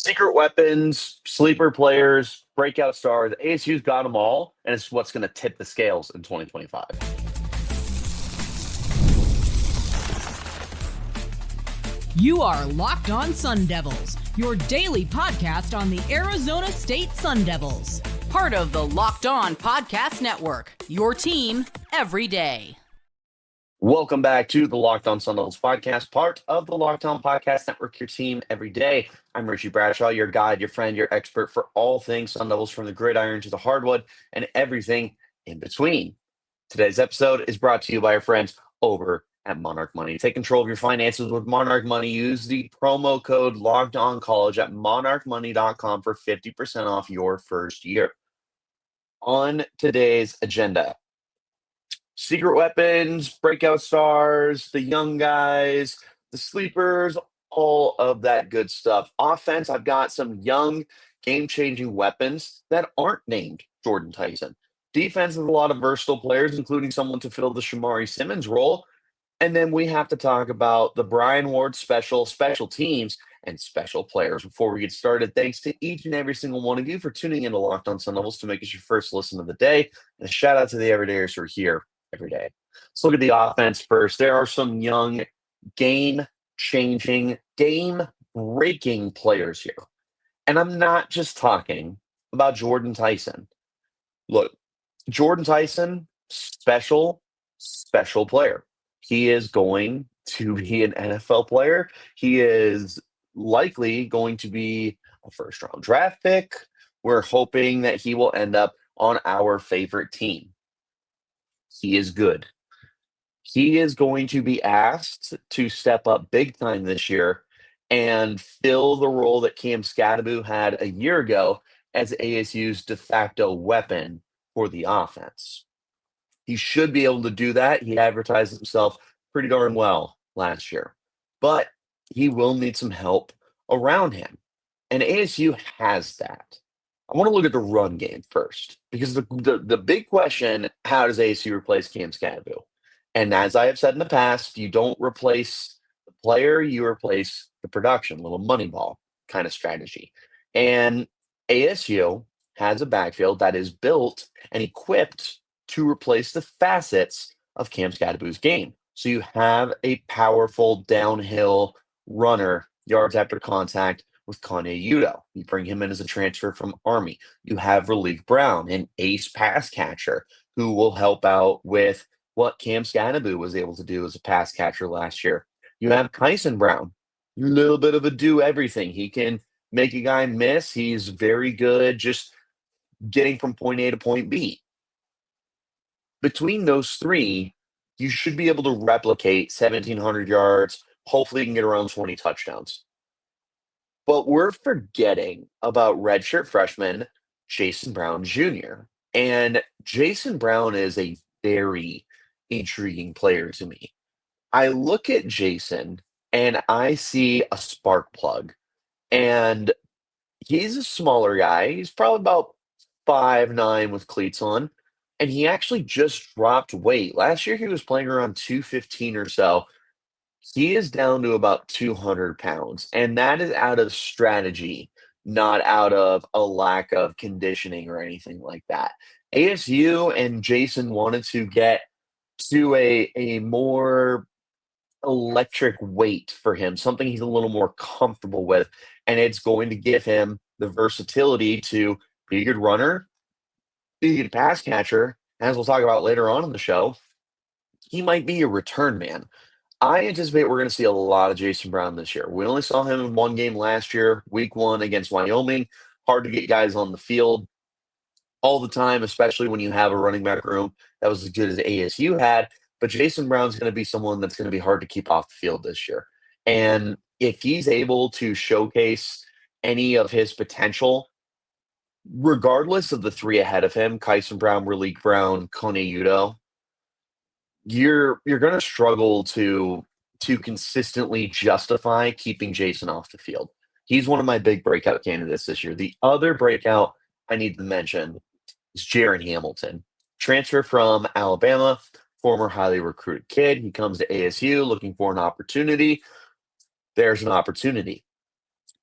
Secret weapons, sleeper players, breakout stars. ASU's got them all, and it's what's going to tip the scales in 2025. You are Locked On Sun Devils, your daily podcast on the Arizona State Sun Devils. Part of the Locked On Podcast Network, your team every day. Welcome back to the Locked On Sun Devils podcast, part of the Locked On Podcast Network, your team every day. I'm Richie Bradshaw, your guide, your friend, your expert for all things Sun Devils, from the gridiron to the hardwood and everything in between. Today's episode is brought to you by our friends over at Monarch Money. Take control of your finances with Monarch Money. Use the promo code LOCKEDONCollege at monarchmoney.com for 50% off your first year. On today's agenda, secret weapons, breakout stars, the young guys, the sleepers, all of that good stuff. Offense, I've got some young, game-changing weapons that aren't named Jordan Tyson. Defense is a lot of versatile players, including someone to fill the Shamari Simmons role. And then we have to talk about the Brian Ward special teams, and special players. Before we get started, thanks to each and every single one of you for tuning in to Locked On Sun Devils to make us your first listen of the day. And a shout out to the everydayers who are here every day. Let's look at the offense first. There are some young, game-changing, game-breaking players here. And I'm not just talking about Jordan Tyson. Look, Jordan Tyson, special player. He is going to be an NFL player. He is likely going to be a first-round draft pick. We're hoping that he will end up on our favorite team. He is good. He is going to be asked to step up big time this year and fill the role that Cam Scadaboo had a year ago as ASU's de facto weapon for the offense. He should be able to do that. He advertised himself pretty darn well last year, but he will need some help around him. And ASU has that. I want to look at the run game first, because the big question, how does ASU replace Cam Scadaboo? And as I have said in the past, you don't replace the player, you replace the production, little Moneyball kind of strategy. And ASU has a backfield that is built and equipped to replace the facets of Cam Scadaboo's game. So you have a powerful downhill runner, yards after contact, with Kanye Udo. You bring him in as a transfer from Army. You have Raleek Brown, an ace pass catcher, who will help out with what Cam Scadaboo was able to do as a pass catcher last year. You have Kyson Brown, a little bit of a do-everything. He can make a guy miss. He's very good just getting from point A to point B. Between those three, you should be able to replicate 1,700 yards. Hopefully, you can get around 20 touchdowns. But we're forgetting about redshirt freshman Jason Brown Jr. And Jason Brown is a very intriguing player to me. I look at Jason and I see a spark plug. And he's a smaller guy. He's probably about 5'9" with cleats on. And he actually just dropped weight. Last year, he was playing around 215 or so. He is down to about 200 pounds. And that is out of strategy, not out of a lack of conditioning or anything like that. ASU and Jason wanted to get to a more electric weight for him, something he's a little more comfortable with. And it's going to give him the versatility to be a good runner, be a good pass catcher. As we'll talk about later on in the show, he might be a return man. I anticipate we're going to see a lot of Jason Brown this year. We only saw him in one game last year, week 1 against Wyoming. Hard to get guys on the field all the time, especially when you have a running back room that was as good as ASU had. But Jason Brown's going to be someone that's going to be hard to keep off the field this year. And if he's able to showcase any of his potential, regardless of the three ahead of him, Kyson Brown, Raleek Brown, Kone Udo, you're going to struggle to consistently justify keeping Jason off the field. He's one of my big breakout candidates this year. The other breakout I need to mention is Jaren Hamilton, transfer from Alabama, former highly recruited kid. He comes to ASU looking for an opportunity. There's an opportunity.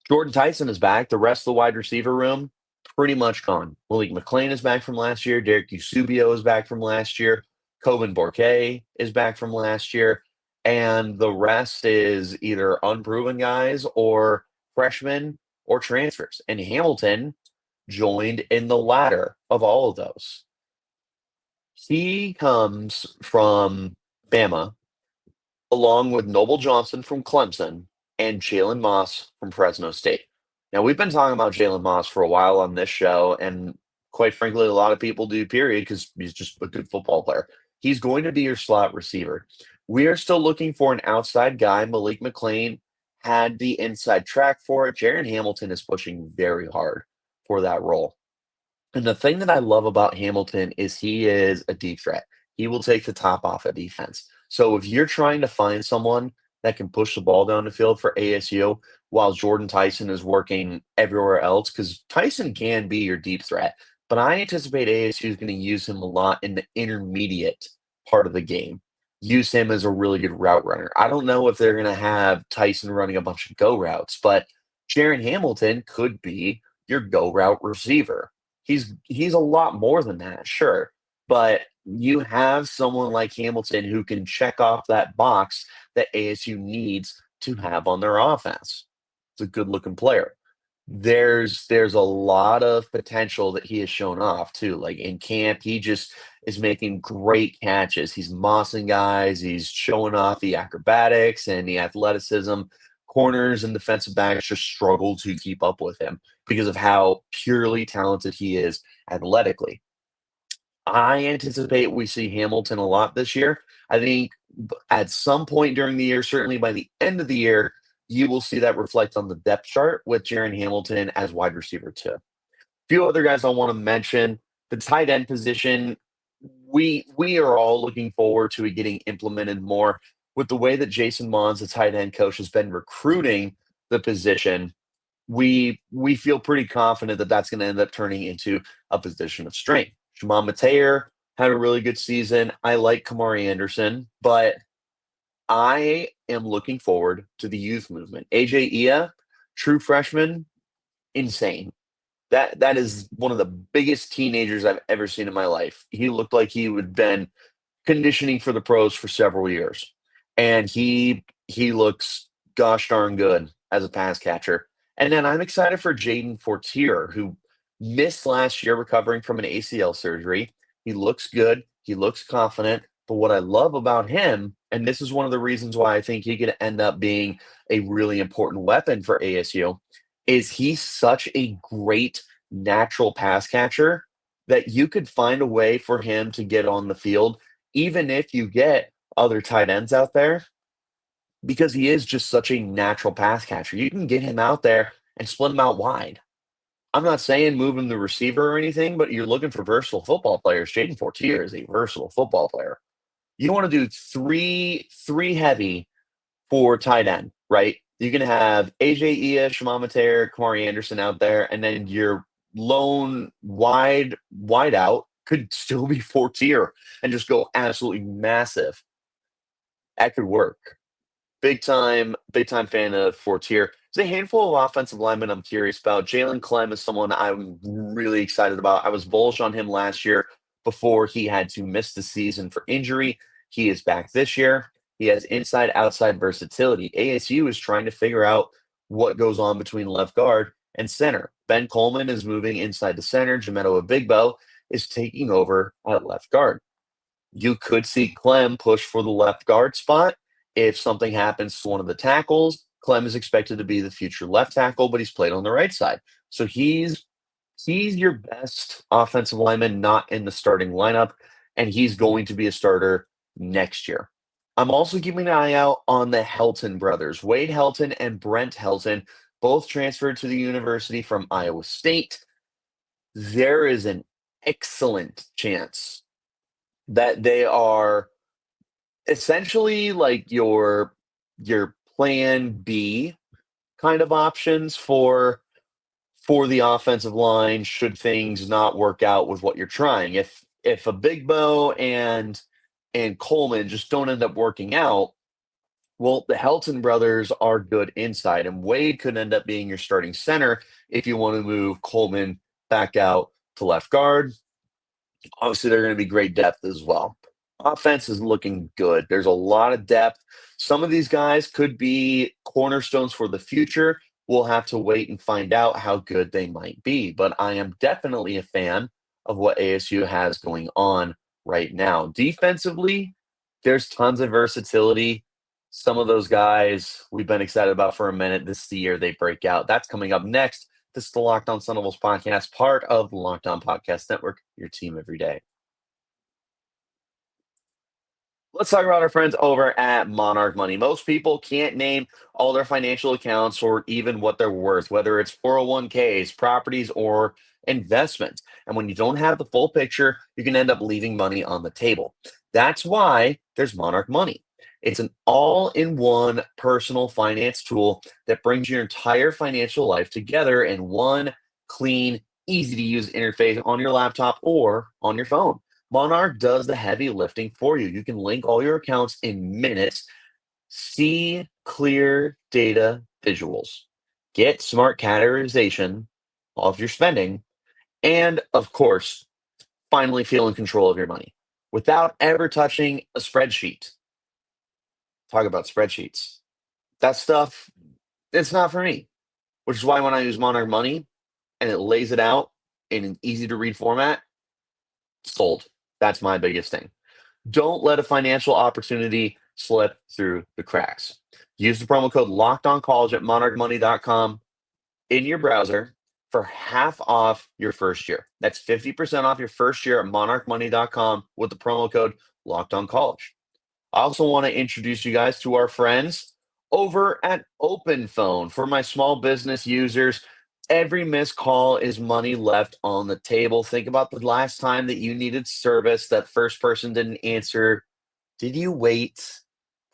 Jordan Tyson is back. The rest of the wide receiver room, pretty much gone. Malik McClain is back from last year. Derek Eusebio is back from last year. Coben Bourquet is back from last year. And the rest is either unproven guys or freshmen or transfers. And Hamilton joined in the latter of all of those. He comes from Bama, along with Noble Johnson from Clemson and Jalen Moss from Fresno State. Now, we've been talking about Jalen Moss for a while on this show, and quite frankly, a lot of people do, period, because he's just a good football player. He's going to be your slot receiver. We are still looking for an outside guy. Malik McClain had the inside track for it. Jaren Hamilton is pushing very hard for that role. And the thing that I love about Hamilton is he is a deep threat. He will take the top off of defense. So if you're trying to find someone that can push the ball down the field for ASU while Jordan Tyson is working everywhere else, because Tyson can be your deep threat, but I anticipate ASU is going to use him a lot in the intermediate part of the game. Use him as a really good route runner. I don't know if they're going to have Tyson running a bunch of go routes, but Jaren Hamilton could be your go route receiver. He's a lot more than that, sure. But you have someone like Hamilton who can check off that box that ASU needs to have on their offense. It's a good looking player. There's a lot of potential that he has shown off too. Like in camp, he just is making great catches. He's mossing guys, he's showing off the acrobatics and the athleticism. Corners and defensive backs just struggle to keep up with him because of how purely talented he is athletically. I anticipate we see Hamilton a lot this year. I think at some point during the year, certainly by the end of the year, you will see that reflect on the depth chart with Jaren Hamilton as wide receiver two. A few other guys I want to mention. The tight end position, we are all looking forward to it getting implemented more with the way that Jason Mons, the tight end coach, has been recruiting the position. We feel pretty confident that that's going to end up turning into a position of strength. Shimon Mateer had a really good season. I like Kamari Anderson, but I am looking forward to the youth movement. AJ Ia, true freshman, insane. That is one of the biggest teenagers I've ever seen in my life. He looked like he had been conditioning for the pros for several years, and he looks gosh darn good as a pass catcher. And then I'm excited for Jayden Fortier, who missed last year recovering from an ACL surgery. He looks good. He looks confident. But what I love about him, and this is one of the reasons why I think he could end up being a really important weapon for ASU, is he's such a great natural pass catcher that you could find a way for him to get on the field, even if you get other tight ends out there, because he is just such a natural pass catcher. You can get him out there and split him out wide. I'm not saying move him the receiver or anything, but you're looking for versatile football players. Jayden Fortier is a versatile football player. You want to do three heavy for tight end, right? You can have AJ Ia, Shimon Mateer, Kamari Anderson out there, and then your lone wide out could still be Fortier and just go absolutely massive. That could work. Big time fan of Fortier. There's a handful of offensive linemen I'm curious about. Jalen Clem is someone I'm really excited about. I was bullish on him last year before he had to miss the season for injury. He is back this year. He has inside-outside versatility. ASU is trying to figure out what goes on between left guard and center. Ben Coleman is moving inside the center. Jameto Abigbo is taking over at left guard. You could see Clem push for the left guard spot. If something happens to one of the tackles, Clem is expected to be the future left tackle, but he's played on the right side. So he's your best offensive lineman not in the starting lineup, and he's going to be a starter next year. I'm also keeping an eye out on the Helton brothers. Wade Helton and Brent Helton both transferred to the university from Iowa State. There is an excellent chance that they are essentially like your plan B kind of options for the offensive line should things not work out with what you're trying. If a Big Bo and Coleman just don't end up working out, Well, the Helton brothers are good inside, and Wade could end up being your starting center if you want to move Coleman back out to left guard. Obviously, they're going to be great depth as well. Offense is looking good. There's a lot of depth. Some of these guys could be cornerstones for the future. We'll have to wait and find out how good they might be. But I am definitely a fan of what ASU has going on right now. Defensively, there's tons of versatility. Some of those guys we've been excited about for a minute. This is the year they break out. That's coming up next. This is the Locked On Sun Devils podcast, part of the Locked On Podcast Network, your team every day. Let's talk about our friends over at Monarch Money. Most people can't name all their financial accounts or even what they're worth, whether it's 401ks, properties, or investments. And when you don't have the full picture, you can end up leaving money on the table. That's why there's Monarch Money. It's an all-in-one personal finance tool that brings your entire financial life together in one clean, easy-to-use interface on your laptop or on your phone. Monarch does the heavy lifting for you. You can link all your accounts in minutes, see clear data visuals, get smart categorization of your spending, and of course, finally feel in control of your money without ever touching a spreadsheet. Talk about spreadsheets. That stuff, it's not for me, which is why when I use Monarch Money and it lays it out in an easy to read format, sold. That's my biggest thing. Don't let a financial opportunity slip through the cracks. Use the promo code LOCKEDONCollege at monarchmoney.com in your browser for half off your first year. That's 50% off your first year at monarchmoney.com with the promo code LOCKEDONCollege. I also want to introduce you guys to our friends over at OpenPhone. For my small business users, every missed call is money left on the table. Think about the last time that you needed service, that first person didn't answer. Did you wait?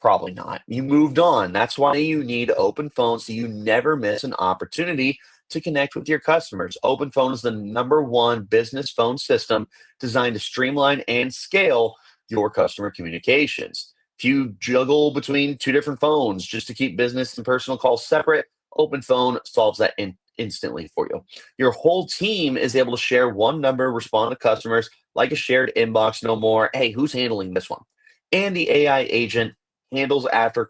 Probably not. You moved on. That's why you need OpenPhone so you never miss an opportunity to connect with your customers. OpenPhone is the #1 business phone system designed to streamline and scale your customer communications. If you juggle between two different phones just to keep business and personal calls separate, OpenPhone solves that instantly for you. Your whole team is able to share one number, respond to customers like a shared inbox, no more. Hey, who's handling this one? And the AI agent handles after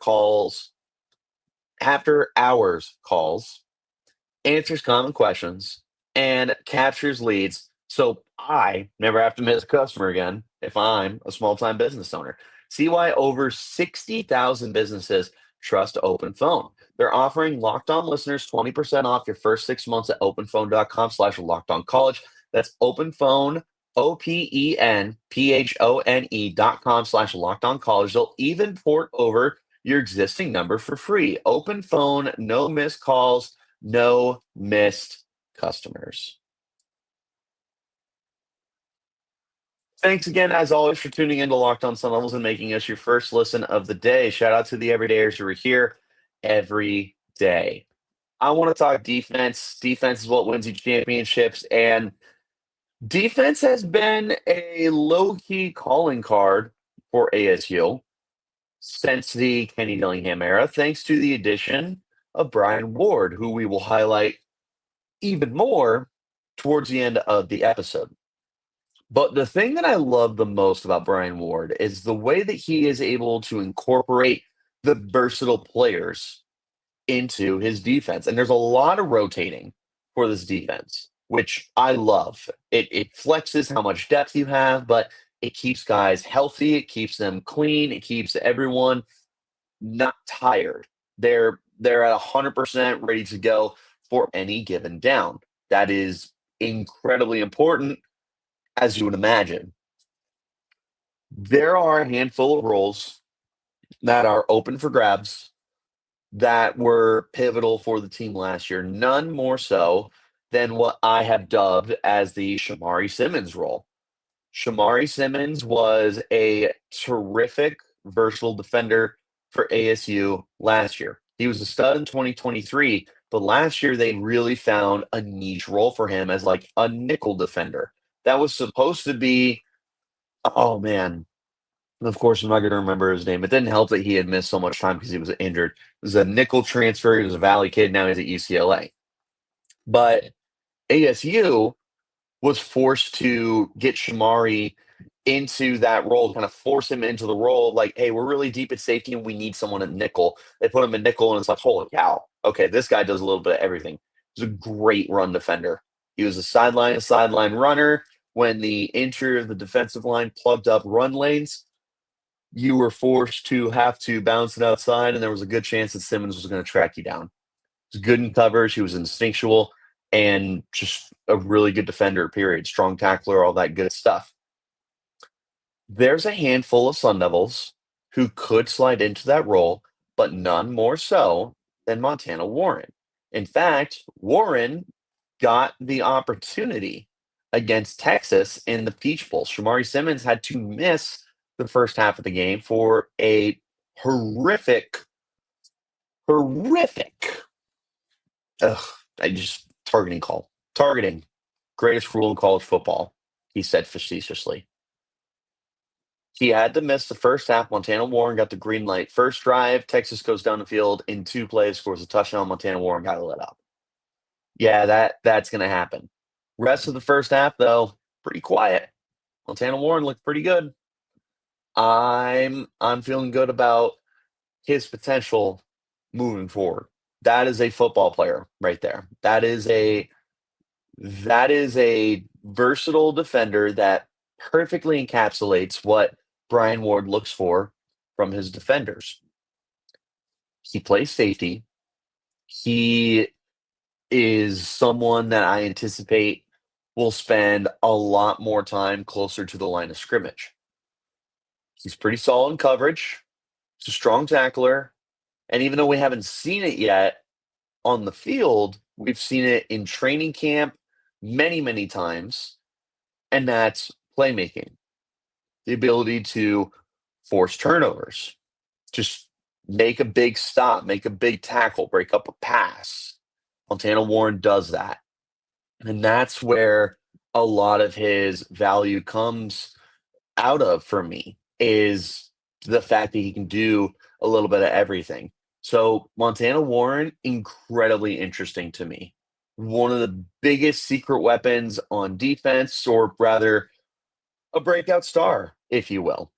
hours calls, answers common questions, and captures leads so I never have to miss a customer again if I'm a small time business owner. See why over 60,000 businesses trust OpenPhone. They're offering Locked On listeners 20% off your first 6 months at openphone.com/lockedoncollege. That's OpenPhone, OpenPhone.com/lockedoncollege. They'll even port over your existing number for free. OpenPhone, no missed calls, no missed customers. Thanks again, as always, for tuning in to Locked On Sun Devils and making us your first listen of the day. Shout out to the everydayers who are here every day. I want to talk defense. Defense is what wins you championships, and defense has been a low-key calling card for ASU since the Kenny Dillingham era, thanks to the addition of Brian Ward, who we will highlight even more towards the end of the episode. But the thing that I love the most about Brian Ward is the way that he is able to incorporate the versatile players into his defense. And there's a lot of rotating for this defense, which I love. It flexes how much depth you have, but it keeps guys healthy, it keeps them clean, it keeps everyone not tired. They're at 100% ready to go for any given down. That is incredibly important, as you would imagine. There are a handful of roles that are open for grabs that were pivotal for the team last year, none more so than what I have dubbed as the Shamari Simmons role. Shamari Simmons was a terrific, versatile defender for ASU last year. He was a stud in 2023, but last year they really found a niche role for him as like a nickel defender. That was supposed to be, oh man, Of course, I'm not going to remember his name. It didn't help that he had missed so much time because he was injured. It was a nickel transfer. He was a Valley kid. Now he's at UCLA. But ASU was forced to get Shamari into that role, kind of force him into the role of like, hey, we're really deep at safety and we need someone at nickel. They put him in nickel and it's like, holy cow. Okay, this guy does a little bit of everything. He's a great run defender. He was a sideline to sideline runner. When the interior of the defensive line plugged up run lanes, you were forced to have to bounce it outside, and there was a good chance that Simmons was going to track you down. He was good in coverage. He was instinctual and just a really good defender, period. Strong tackler, all that good stuff. There's a handful of Sun Devils who could slide into that role, but none more so than Montana Warren. In fact, Warren got the opportunity against Texas in the Peach Bowl. Shamari Simmons had to miss the first half of the game for a horrific, horrific, I just targeting call. Targeting, greatest rule in college football, he said facetiously. He had to miss the first half. Montana Warren got the green light. First drive, Texas goes down the field in 2 plays, scores a touchdown. Montana Warren got it let up. Yeah, that's going to happen. Rest of the first half, though, pretty quiet. Montana Warren looked pretty good. I'm feeling good about his potential moving forward. That is a football player right there. That is a versatile defender that perfectly encapsulates what Brian Ward looks for from his defenders. He plays safety. He is someone that I anticipate will spend a lot more time closer to the line of scrimmage. He's pretty solid in coverage. He's a strong tackler. And even though we haven't seen it yet on the field, we've seen it in training camp many, many times. And that's playmaking. The ability to force turnovers, just make a big stop, make a big tackle, break up a pass. Montana Warren does that. And that's where a lot of his value comes out of for me, is the fact that he can do a little bit of everything. So Montana Warren, incredibly interesting to me. One of the biggest secret weapons on defense, or rather a breakout star, if you will.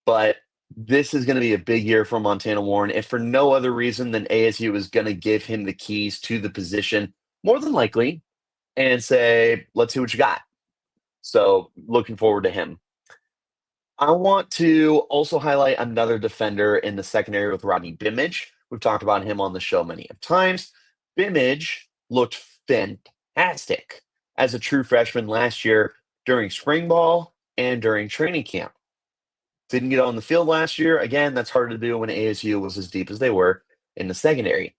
But this is going to be a big year for Montana Warren, if for no other reason than ASU is going to give him the keys to the position, more than likely, and say, let's see what you got. So looking forward to him. I want to also highlight another defender in the secondary with Rodney Bimage. We've talked about him on the show many times. Bimage looked fantastic as a true freshman last year during spring ball and during training camp. Didn't get on the field last year. Again, that's hard to do when ASU was as deep as they were in the secondary.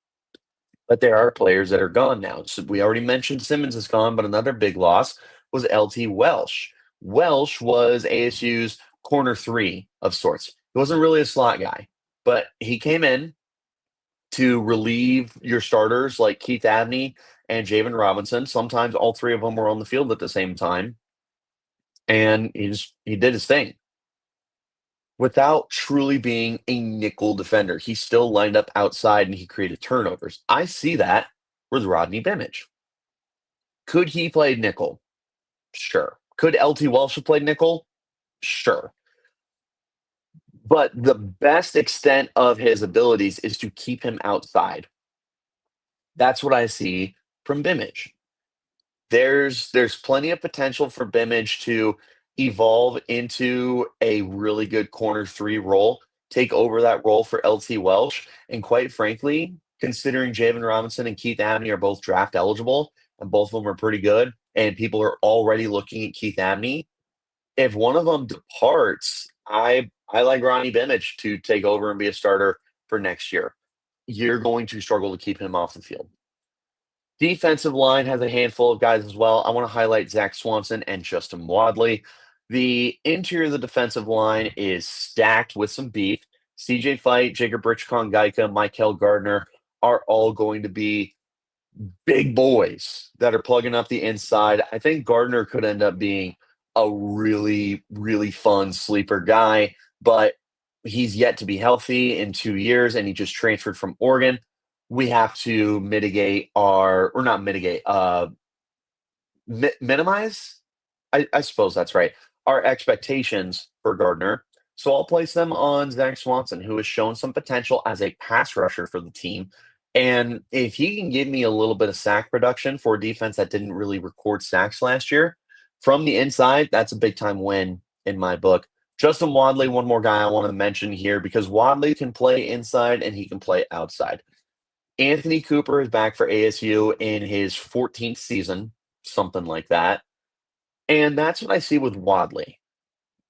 But there are players that are gone now. So we already mentioned Simmons is gone, but another big loss was LT Welsh. Welsh was ASU's corner 3 of sorts. He wasn't really a slot guy, but he came in to relieve your starters like Keith Abney and Javen Robinson. Sometimes all 3 of them were on the field at the same time, and he did his thing. Without truly being a nickel defender, he still lined up outside and he created turnovers. I see that with Rodney Bimage. Could he play nickel? Sure. Could LT Welsh have played nickel? Sure. But the best extent of his abilities is to keep him outside. That's what I see from Bimage. There's plenty of potential for Bimage to evolve into a really good corner 3 role, take over that role for LT Welsh. And quite frankly, considering Javen Robinson and Keith Abney are both draft eligible, and both of them are pretty good, and people are already looking at Keith Abney, if one of them departs, I like Ronnie Bimage to take over and be a starter for next year. You're going to struggle to keep him off the field. Defensive line has a handful of guys as well. I want to highlight Zach Swanson and Justin Wadley. The interior of the defensive line is stacked with some beef. CJ Fight, Jacob Richcon, Geika, Michael Gardner are all going to be big boys that are plugging up the inside. I think Gardner could end up being a really, really fun sleeper guy. but he's yet to be healthy in 2 years, and he just transferred from Oregon. We have to mitigate our or not mitigate, minimize? I suppose that's right. Our expectations for Gardner. So I'll place them on Zach Swanson, who has shown some potential as a pass rusher for the team. And if he can give me a little bit of sack production for a defense that didn't really record sacks last year from the inside, that's a big time win in my book. Justin Wadley, one more guy I want to mention here because Wadley can play inside and he can play outside. Anthony Cooper is back for ASU in his 14th season, something like that. And that's what I see with Wadley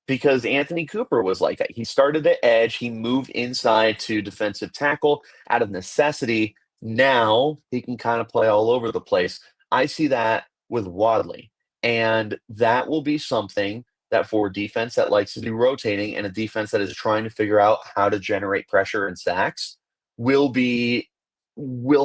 because Anthony Cooper was like that. He started at edge, he moved inside to defensive tackle out of necessity. Now he can kind of play all over the place. I see that with Wadley. And that will be something that for a defense that likes to do rotating and a defense that is trying to figure out how to generate pressure and sacks will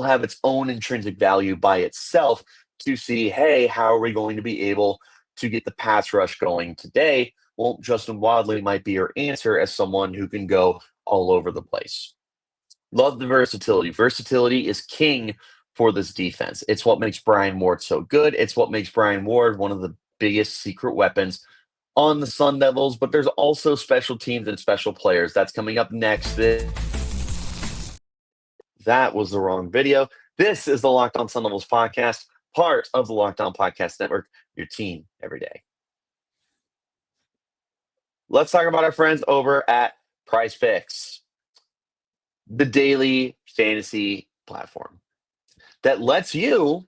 have its own intrinsic value by itself to see, hey, how are we going to be able to get the pass rush going today? Well, Justin Wadley might be your answer as someone who can go all over the place. Love the versatility. Versatility is king for this defense. It's what makes Brian Ward so good. It's what makes Brian Ward one of the biggest secret weapons on the Sun Devils, but there's also special teams and special players. That's coming up next. That was the wrong video. This is the Locked On Sun Devils podcast, part of the Locked On Podcast Network, your team every day. Let's talk about our friends over at Prize Picks, the daily fantasy platform that lets you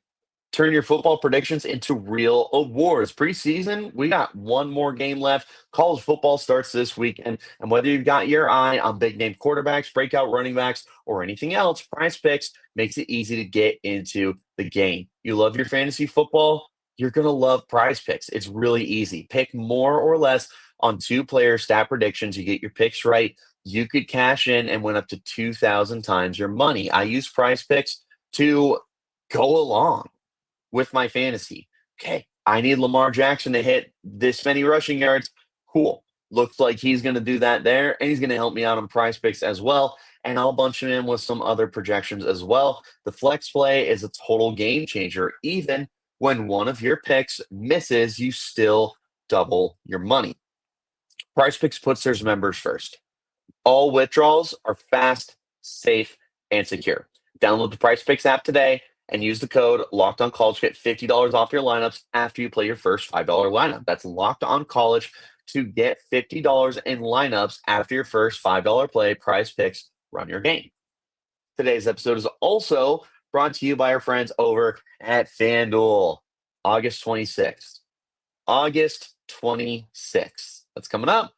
turn your football predictions into real awards. Preseason, we got one more game left. College football starts this weekend. And whether you've got your eye on big name quarterbacks, breakout running backs, or anything else, Prize Picks makes it easy to get into the game. You love your fantasy football? You're going to love Prize Picks. It's really easy. Pick more or less on 2-player stat predictions. You get your picks right. You could cash in and win up to 2,000 times your money. I use Prize Picks to go along with my fantasy. Okay, I need Lamar Jackson to hit this many rushing yards. Cool. Looks like he's going to do that there, and he's going to help me out on Prize Picks as well. And I'll bunch him in with some other projections as well. The flex play is a total game changer. Even when one of your picks misses, you still double your money. Prize Picks puts their members first. All withdrawals are fast, safe, and secure. Download the Prize Picks app today and use the code Locked On College to get $50 off your lineups after you play your first $5 lineup. That's Locked On College to get $50 in lineups after your first $5 play. Prize Picks, run your game. Today's episode is also brought to you by our friends over at FanDuel. August 26th. August 26th. That's coming up.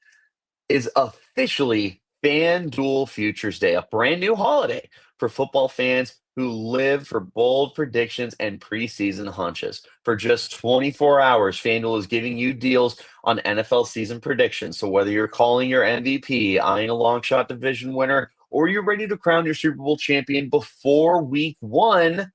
Is officially FanDuel Futures Day, a brand new holiday for football fans who live for bold predictions and preseason hunches. For just 24 hours, FanDuel is giving you deals on NFL season predictions. So whether you're calling your MVP, eyeing a long shot division winner, or you're ready to crown your Super Bowl champion before week 1,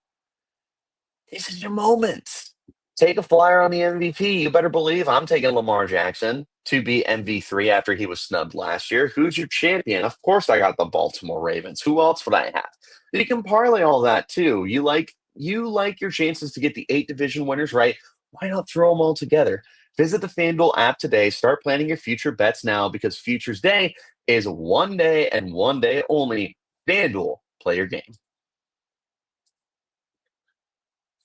this is your moment. Take a flyer on the MVP. You better believe I'm taking Lamar Jackson to be MV3 after he was snubbed last year. Who's your champion? Of course I got the Baltimore Ravens. Who else would I have? You can parlay all that too. You like your chances to get the 8 division winners right. Why not throw them all together? Visit the FanDuel app today. Start planning your future bets now because Futures Day is one day and one day only. FanDuel, play your game.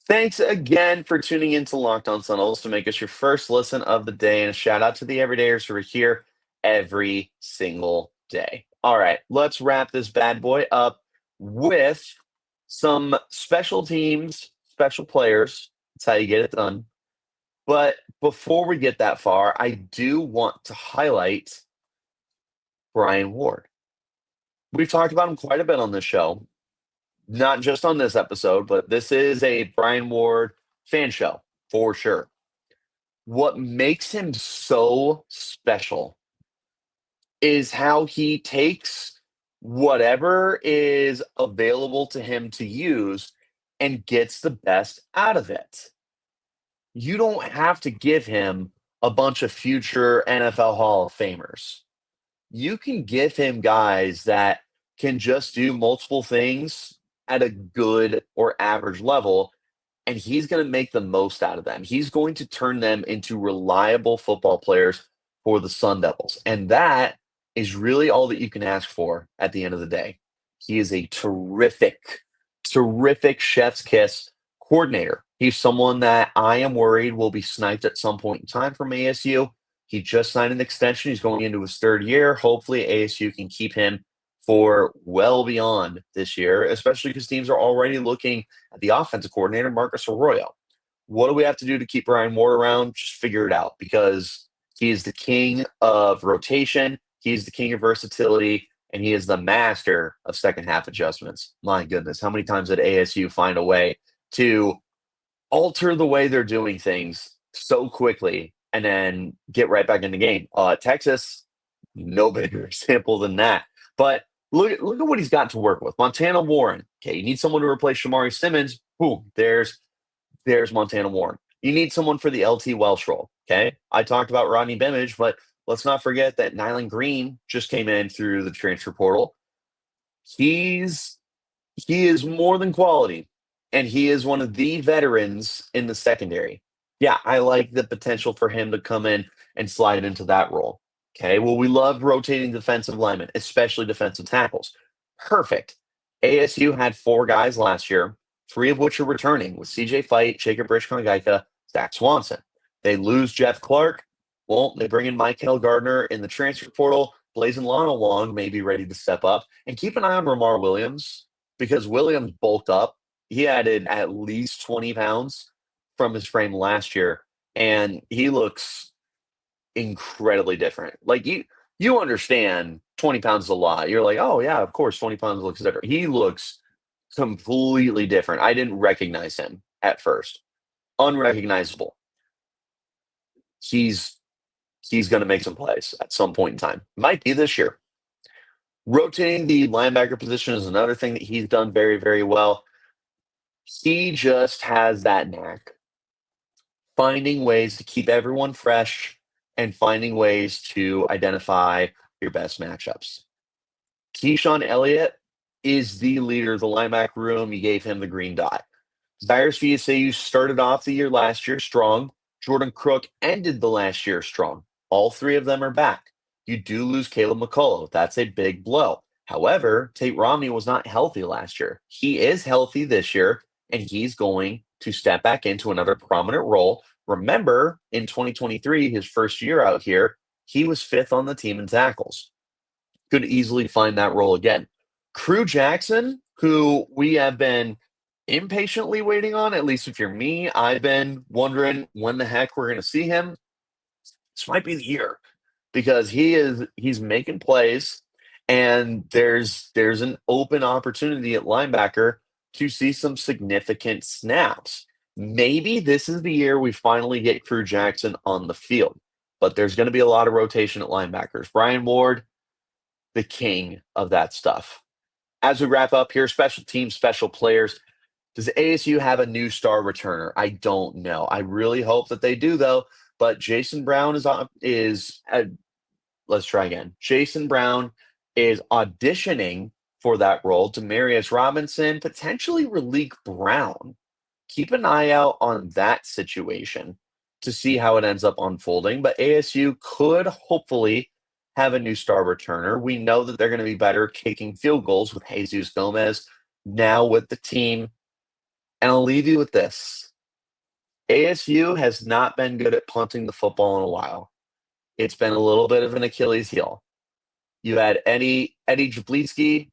Thanks again for tuning in to Locked On Sun Devils to make us your first listen of the day. And a shout out to the everydayers who are here every single day. All right, let's wrap this bad boy up with some special teams, special players. That's how you get it done. But before we get that far, I do want to highlight Brian Ward. We've talked about him quite a bit on this show. Not just on this episode, but this is a Brian Ward fan show for sure. What makes him so special is how he takes whatever is available to him to use and gets the best out of it. You don't have to give him a bunch of future NFL Hall of Famers. you can give him guys that can just do multiple things at a good or average level, and he's going to make the most out of them. He's going to turn them into reliable football players for the Sun Devils. And that is really all that you can ask for at the end of the day. He is a terrific, terrific chef's kiss coordinator. He's someone that I am worried will be sniped at some point in time from ASU. He just signed an extension. He's going into his third year. Hopefully, ASU can keep him for well beyond this year, especially because teams are already looking at the offensive coordinator, Marcus Arroyo. What do we have to do to keep Brian Ward around? Just figure it out, because he is the king of rotation. He is the king of versatility, and he is the master of second half adjustments. My goodness, how many times did ASU find a way to alter the way they're doing things so quickly and then get right back in the game? Texas, no bigger example than that. But look at what he's got to work with. Montana Warren. Okay, you need someone to replace Shamari Simmons. Boom, there's Montana Warren. You need someone for the LT Welsh role. Okay, I talked about Rodney Bimage, but let's not forget that Nyland Green just came in through the transfer portal. He is more than quality, and he is one of the veterans in the secondary. Yeah, I like the potential for him to come in and slide into that role. Okay, well, we love rotating defensive linemen, especially defensive tackles. Perfect. ASU had 4 guys last year, 3 of which are returning, with CJ Fight, Jacob Rishkongaika, Zach Swanson. They lose Jeff Clark. Well, they bring in Michael Gardner in the transfer portal. Blazing Lana Long may be ready to step up. And keep an eye on Ramar Williams, because Williams bulked up. He added at least 20 pounds from his frame last year, and he looks incredibly different. Like, you understand 20 pounds is a lot. You're like, oh yeah, of course 20 pounds looks different. He looks completely different. I didn't recognize him at first. Unrecognizable. He's going to make some plays at some point in time. Might be this year. Rotating the linebacker position is another thing that he's done very, very well. He just has that knack, finding ways to keep everyone fresh and finding ways to identify your best matchups. Keyshawn Elliott is the leader of the linebacker room. You gave him the green dot. Cyrus VSAU started off the year last year strong. Jordan Crook ended the last year strong. All 3 of them are back. You do lose Caleb McCullough. That's a big blow. However, Tate Romney was not healthy last year. He is healthy this year, and he's going to step back into another prominent role. Remember, in 2023, his first year out here, he was 5th on the team in tackles. Could easily find that role again. Crew Jackson, who we have been impatiently waiting on, at least if you're me, I've been wondering when the heck we're going to see him. This might be the year, because he's making plays, and there's an open opportunity at linebacker to see some significant snaps. Maybe this is the year we finally get Crew Jackson on the field, but there's going to be a lot of rotation at linebackers. Brian Ward, the king of that stuff. As we wrap up here, special teams, special players. Does ASU have a new star returner? I don't know. I really hope that they do, though. But Jason Brown let's try again. Jason Brown is auditioning for that role. Demarius Robinson, potentially Raleek Brown. Keep an eye out on that situation to see how it ends up unfolding. But ASU could hopefully have a new star returner. We know that they're going to be better kicking field goals with Jesus Gomez now with the team. And I'll leave you with this. ASU has not been good at punting the football in a while. It's been a little bit of an Achilles heel. You had Eddie Jablitsky,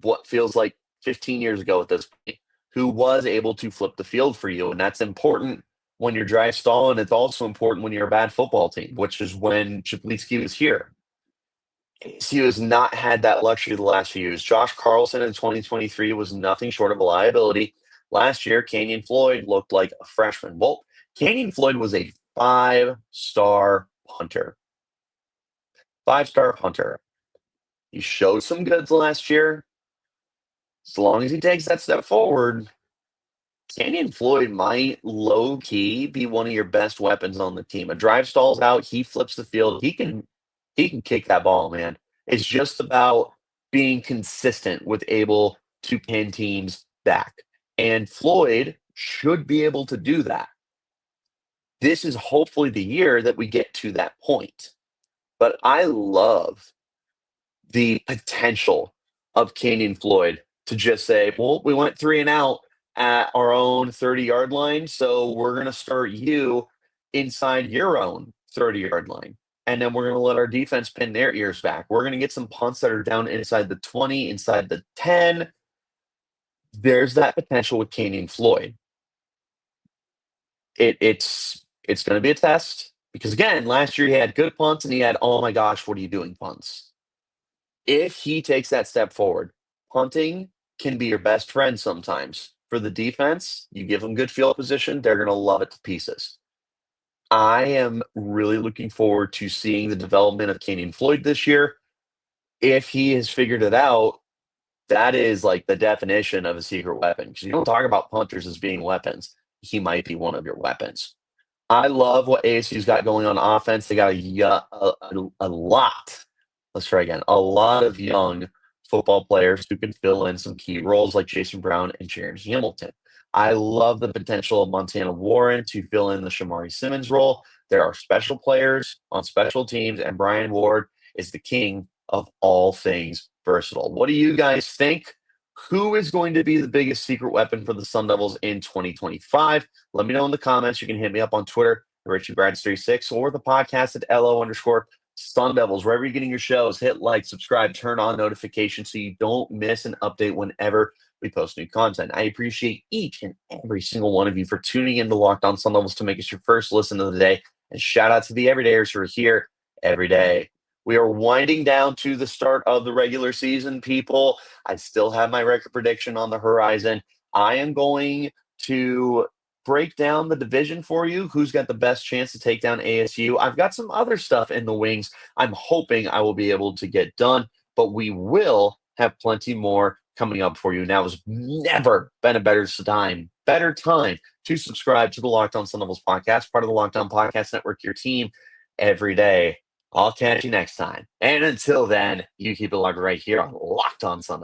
what feels like 15 years ago at this point, who was able to flip the field for you. And that's important when you're dry stall, and it's also important when you're a bad football team, which is when Jablitsky was here. ASU has not had that luxury the last few years. Josh Carlson in 2023 was nothing short of a liability. Last year, Kenyon Floyd looked like a freshman. Well, Kenyon Floyd was a 5-star punter. 5-star punter. He showed some goods last year. As long as he takes that step forward, Kenyon Floyd might low-key be one of your best weapons on the team. A drive stalls out, he flips the field. he can kick that ball, man. It's just about being consistent with able to pin teams back. And Floyd should be able to do that. This is hopefully the year that we get to that point. But I love the potential of Kenyon Floyd to just say, well, we went 3 and out at our own 30-yard line, so we're going to start you inside your own 30-yard line. And then we're going to let our defense pin their ears back. We're going to get some punts that are down inside the 20, inside the 10. There's that potential with Kenyon Floyd. It's going to be a test because, again, last year he had good punts and he had, oh my gosh, what are you doing punts? If he takes that step forward, punting can be your best friend sometimes. For the defense, you give them good field position, they're going to love it to pieces. I am really looking forward to seeing the development of Kenyon Floyd this year. If he has figured it out, that is like the definition of a secret weapon. Because you don't talk about punters as being weapons. He might be one of your weapons. I love what ASU's got going on offense. They got a lot. Let's try again. A lot of young football players who can fill in some key roles like Jason Brown and Jaren Hamilton. I love the potential of Montana Warren to fill in the Shamari Simmons role. There are special players on special teams, and Brian Ward is the king of all things versatile. What do you guys think? Who is going to be the biggest secret weapon for the Sun Devils in 2025? Let me know in the comments. You can hit me up on Twitter, Richie Bradshaw36, or the podcast at LO_Sun Devils. Wherever you're getting your shows, hit like, subscribe, turn on notifications so you don't miss an update whenever we post new content. I appreciate each and every single one of you for tuning in to Locked On Sun Devils to make us your first listen of the day. And shout out to the everydayers who are here every day. We are winding down to the start of the regular season, people. I still have my record prediction on the horizon. I am going to break down the division for you. Who's got the best chance to take down ASU? I've got some other stuff in the wings I'm hoping I will be able to get done, but we will have plenty more coming up for you. Now has never been a better time to subscribe to the Locked On Sun Devils podcast, part of the Locked On Podcast Network, your team every day. I'll catch you next time. And until then, you keep it locked right here on Locked On Sun Devils.